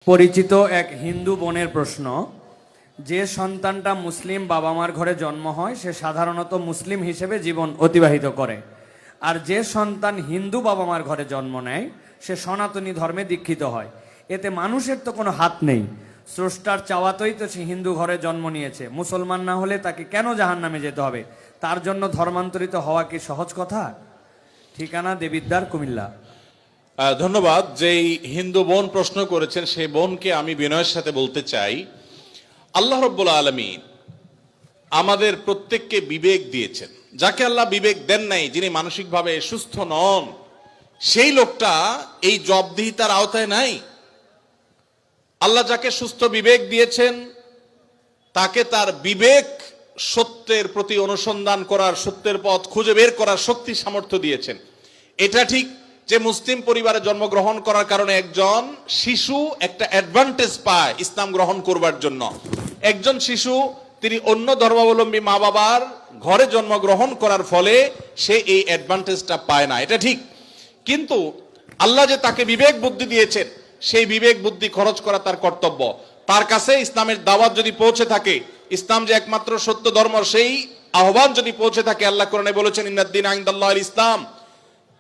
পরিচিত এক হিন্দু বোনের প্রশ্ন, যে সন্তানটা মুসলিম বাবা মার ঘরে জন্ম হয় সে সাধারণত মুসলিম হিসেবে জীবন অতিবাহিত করে, আর যে সন্তান হিন্দু বাবা মার ঘরে জন্ম নেয় সে সনাতনী ধর্মে দীক্ষিত হয়। এতে মানুষের তো কোনো হাত নেই, স্রষ্টার চাওয়াতেই তো সে হিন্দু ঘরে জন্ম নিয়েছে। মুসলমান না হলে তাকে কেন জাহান্নামে যেতে হবে? তার জন্য ধর্মান্তরিত হওয়া কি সহজ কথা? ঠিকানা দেবিদ্বার, কুমিল্লা। ধন্যবাদ। যেই হিন্দু বোন প্রশ্ন করেছেন সেই বোনকে আমি বিনয়ের সাথে বলতে চাই, আল্লাহ রাব্বুল আলামিন আমাদের প্রত্যেককে বিবেক দিয়েছেন। যাকে আল্লাহ বিবেক দেন নাই, যিনি মানসিকভাবে সুস্থ নন, সেই লোকটা এই জবাবদিহিতার আওতায় নাই। আল্লাহ যাকে সুস্থ বিবেক দিয়েছেন তাকে তার বিবেক সত্যের প্রতি অনুসন্ধান করার, সত্যের পথ খুঁজে বের করার শক্তি সামর্থ্য দিয়েছেন। এটা ঠিক যে মুসলিম পরিবারে জন্মগ্রহণ করার কারণে একজন শিশু একটা অ্যাডভান্টেজ পায় ইসলাম গ্রহণ করবার জন্য। একজন শিশু তিনি অন্য ধর্মাবলম্বী মা বাবার ঘরে জন্মগ্রহণ করার ফলে সে এই অ্যাডভান্টেজটা পায় না, এটা ঠিক। কিন্তু আল্লাহ যে তাকে বিবেক বুদ্ধি দিয়েছেন, সেই বিবেক বুদ্ধি খরচ করা তার কর্তব্য। তার কাছে ইসলামের দাওয়াত যদি পৌঁছে থাকে, ইসলাম যে একমাত্র সত্য ধর্ম, সেই আহ্বান যদি পৌঁছে থাকে, আল্লাহ কোরআনে বলেছেন ইন্নাদ-দীনা ইনদাল্লাহিল ইসলাম,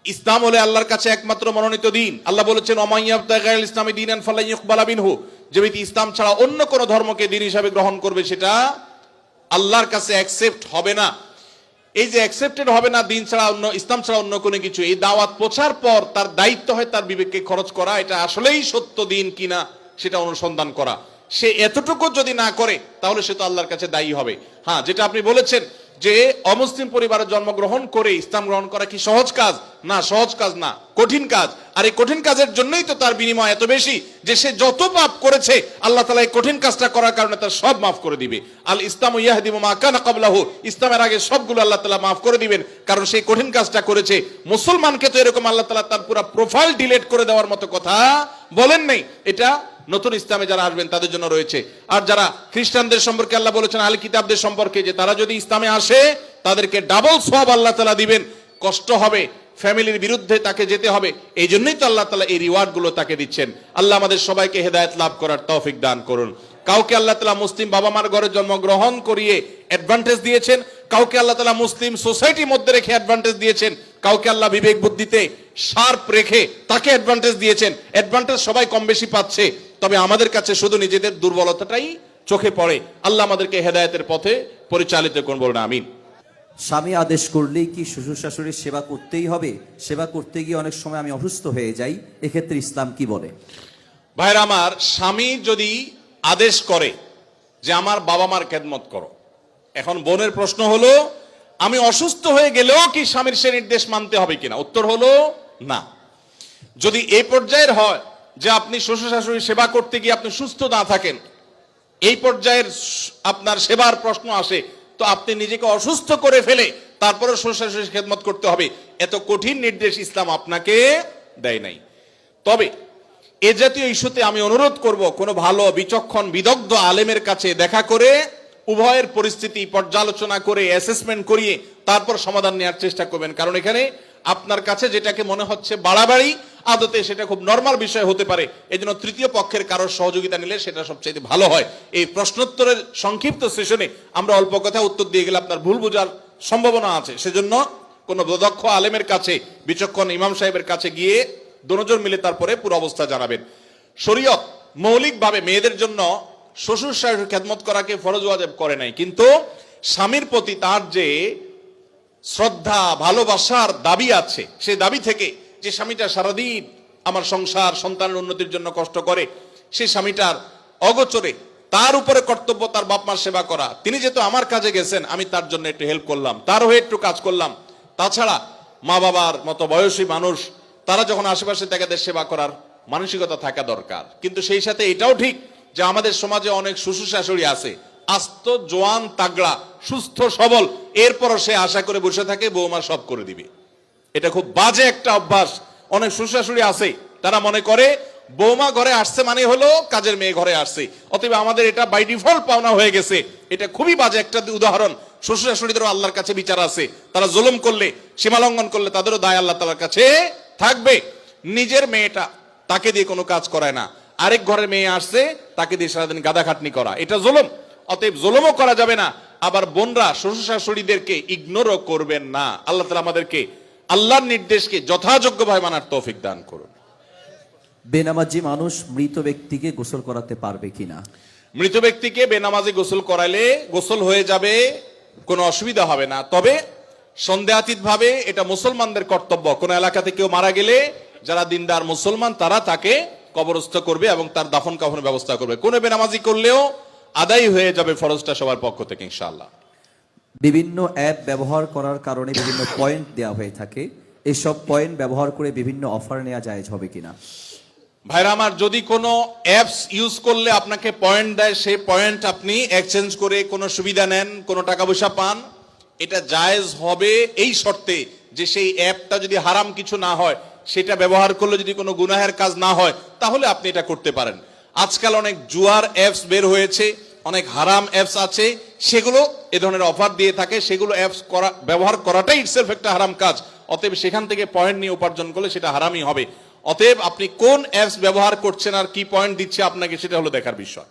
ইসলাম হলে আল্লাহর কাছে একমাত্র মনোনীত দিন। আল্লাহ বলেছেন ওমান ইয়াবতাগি গায়রাল ইসলামি দীনান ফালান ইউকবালা মিনহু, যে ব্যক্তি ইসলাম ছাড়া অন্য কোন ধর্মকে দিন হিসাবে গ্রহণ করবে সেটা আল্লাহর কাছে অ্যাকসেপ্ট হবে না। এই যে অ্যাকসেপ্টেড হবে না দিন ছাড়া, অন্য ইসলাম ছাড়া অন্য কোনো কিছু, এই দাওয়াত পৌঁছার পর তার দায়িত্ব হয় তার বিবেককে খরচ করা, এটা আসলেই সত্য দিন কিনা সেটা অনুসন্ধান করা। সে এতটুকু যদি না করে তাহলে সে তো আল্লাহর কাছে দায়ী হবে। হ্যাঁ, যেটা আপনি বলেছেন যে অমুসলিম পরিবারে জন্মগ্রহণ করে ইসলাম গ্রহণ করা কি সহজ কাজ? না, সহজ কাজ না, কঠিন কাজ। আর এই কঠিন কাজের জন্যই তো তার বিনিময় এত বেশি, যে সে যত পাপ করেছে আল্লাহ তাআলা এই কঠিন কাজটা করার কারণে তার সব মাফ করে দিবে। আল ইসলামু ইয়াহদিমু মা কানা ক্বাবলাহু, ইসলামের আগে সবগুলো আল্লাহ তাআলা মাফ করে দিবেন, কারণ সেই কঠিন কাজটা করেছে। মুসলমানকে তো এরকম আল্লাহ তাআলা তার পুরো প্রোফাইল ডিলিট করে দেওয়ার মতো কথা বলেন নাই। এটা নতুন ইসলামে যারা আসবেন তাদের জন্য রয়েছে। আর যারা খ্রিস্টানদের সম্পর্কে আল্লাহ বলেছেন আহলে কিতাবদের সম্পর্কে, যে তারা যদি ইসলামে আসে তাদেরকে ডাবল সওয়াব আল্লাহ তাআলা দিবেন। কষ্ট হবে, ফ্যামিলির বিরুদ্ধে তাকে যেতে হবে, এই জন্যই তো আল্লাহ তাআলা এই রিওয়ার্ড গুলো তাকে দিচ্ছেন। আল্লাহ আমাদের সবাইকে হেদায়েত লাভ করার তৌফিক দান করুন। কাউকে আল্লাহ তাআলা মুসলিম বাবা মার ঘরে জন্মগ্রহণ করিয়ে অ্যাডভান্টেজ দিয়েছেন, কাউকে আল্লাহ তাআলা মুসলিম সোসাইটির মধ্যে রেখে অ্যাডভান্টেজ দিয়েছেন, কাউকে আল্লাহ বিবেক বুদ্ধিতে শার্প রেখে তাকে অ্যাডভান্টেজ দিয়েছেন। অ্যাডভান্টেজ সবাই কম বেশি পাচ্ছে, তবে আমাদের কাছে শুধু নিজেদের দুর্বলতাটাই চোখে পড়ে। আল্লাহ আমাদেরকে হেদায়েতের পথে পরিচালিত করুন, বলুন আমিন। স্বামী আদেশ করলেই কি শ্বশুর শাশুড়ির সেবা করতেই হবে? সেবা করতে গিয়ে অনেক সময় আমি অসুস্থ হয়ে যাই, এক্ষেত্রে ইসলাম কি বলে? ভাইরা আমার, স্বামী যদি আদেশ করে যে আমার বাবা মার খেদমত করো, এখন বোনের প্রশ্ন হলো আমি অসুস্থ হয়ে গেলেও কি স্বামীর সে নির্দেশ মানতে হবে কিনা? উত্তর হলো না। যদি এই পর্যায়ের হয় যে আপনি শ্বশুর শাশুড়ির সেবা করতে গিয়ে আপনি সুস্থ না থাকেন, এই পর্যায়ের আপনার সেবার প্রশ্ন আসে, তো আপনি নিজেকে অসুস্থ করে ফেলে তারপরে শ্বশুর শাশুড়ির খেদমত করতে হবে, এত কঠিন নির্দেশ ইসলাম আপনাকে দেয় নাই। তবে এ জাতীয় ইস্যুতে আমি অনুরোধ করব, কোনো ভালো বিচক্ষণ বিদগ্ধ আলেমের কাছে দেখা করে উভয়ের পরিস্থিতি পর্যালোচনা করে অ্যাসেসমেন্ট করিয়ে তারপর সমাধান নেওয়ার চেষ্টা করবেন। কারণ এখানে আপনার কাছে যেটাকে মনে হচ্ছে বাড়াবাড়ি, আদতে সেটা খুব নরমাল বিষয় হতে পারে। এজন্য তৃতীয় পক্ষের কারোর সহযোগিতা নিলে সেটা সবচেয়ে ভালো হয়। এই প্রশ্নোত্তরের সংক্ষিপ্ত সেশনে আমরা অল্প কথা উত্তর দিয়ে গেলে আপনার ভুল বোঝার সম্ভাবনা আছে। সেজন্য কোনো দক্ষ আলেমের কাছে, বিচক্ষণ ইমাম সাহেবের কাছে গিয়ে দুজন মিলে তারপরে পুরো অবস্থা জানাবেন। শরীয়ত মৌলিকভাবে মেয়েদের জন্য শ্বশুর শাশুড়ির খেদমত করাকে ফরজ ওয়াজিব করে নাই, কিন্তু স্বামীর প্রতি তার যে শ্রদ্ধা ভালোবাসার দাবি আছে, সেই দাবি থেকে যে স্বামীটা সারাদিন আমার সংসার সন্তানের উন্নতির জন্য কষ্ট করে, সেই স্বামীটার অগোচরে তার উপরে কর্তব্য তার বাপ মার সেবা করা। তিনি যেহেতু আমার কাজে গেছেন, আমি তার জন্য একটু হেল্প করলাম, তার হয়ে একটু কাজ করলাম। তাছাড়া মা বাবার মতো বয়সী মানুষ, তারা যখন আশেপাশে তাদের সেবা করার মানসিকতা থাকা দরকার। কিন্তু সেই সাথে এটাও ঠিক যে আমাদের সমাজে অনেক শ্বশুর শাশুড়ি আছে আস্ত জোয়ান তাগড়া সুস্থ সবল, এরপরও সে আশা করে বসে থাকে বৌমা সব করে দিবে। এটা খুব বাজে একটা অভ্যাস। অনেক শ্বশুর শাশুড়ি আছে, তারা মনে করে বৌমা ঘরে আসছে মানে হলো কাজের মেয়ে ঘরে আসছে, অতএব আমাদের এটা বাই ডিফল্ট পাওনা হয়ে গেছে। এটা খুবই বাজে একটা উদাহরণ। শ্বশুর শাশুড়িদেরও আল্লাহর কাছে বিচার আছে, তারা জুলুম করলে, সীমালঙ্ঘন করলে তাদেরও দায় আল্লাহ তাআলার কাছে থাকবে। নিজের মেয়েটা তাকে দিয়ে কোনো কাজ করায় না, আরেক ঘরের মেয়ে আসছে তাকে দিয়ে সারাদিন গাদা খাটনি করা, এটা জুলুম। অতএব জুলুমও করা যাবে না, আবার বোনরা শ্বশুর শাশুড়িদেরকে ইগনোরও করবেন না। আল্লাহ তাআলা আমাদেরকে আল্লাহর নির্দেশকে যথাযোগ্যভাবে মানার তৌফিক দান করুন। বেনামাজি মানুষ মৃত ব্যক্তিকে গোসল করাতে পারবে কিনা? মৃত ব্যক্তিকে বেনামাজি গোসল করাইলে গোসল হয়ে যাবে, কোনো অসুবিধা হবে না। তবে সন্দেহাতীত ভাবে এটা মুসলমানদের কর্তব্য, কোন এলাকাতে কেউ মারা গেলে যারা দিনদার মুসলমান তারা তাকে কবরস্থ করবে এবং তার দাফন কাফনের ব্যবস্থা করবে। কোন বেনামাজি করলেও আদায় হয়ে যাবে ফরজটা সবার পক্ষ থেকে ইনশাআল্লাহ। বিভিন্ন অ্যাপ ব্যবহার করার কারণে বিভিন্ন পয়েন্ট দেওয়া হয়ে থাকে, এসব পয়েন্ট ব্যবহার করে বিভিন্ন অফার নেওয়া জায়েজ হবে কিনা? ভাইরা আমার, যদি কোনো অ্যাপস ইউজ করলে আপনাকে পয়েন্ট দেয়, সেই পয়েন্ট আপনি এক্সচেঞ্জ করে কোনো সুবিধা নেন, কোনো টাকা পয়সা পান, এটা জায়েজ হবে এই শর্তে যে সেই অ্যাপটা যদি হারাম কিছু না হয়, সেটা ব্যবহার করলে যদি কোনো গুনাহের কাজ না হয়, তাহলে আপনি এটা করতে পারেন। আজকাল অনেক জুয়ার অ্যাপস বের হয়েছে, অনেক হারাম অ্যাপস আছে, সেগুলো এ ধরনের অফার দিয়ে থাকে, সেগুলো অ্যাপস ব্যবহার করাটাই ইটসেলফ একটা হারাম কাজ। অতএব সেখান থেকে পয়েন্ট নিয়ে উপার্জন করলে সেটা হারামই হবে। অতএব আপনি কোন অ্যাপস ব্যবহার করছেন আর কি পয়েন্ট দিচ্ছে আপনাকে, সেটা হলো দেখার বিষয়।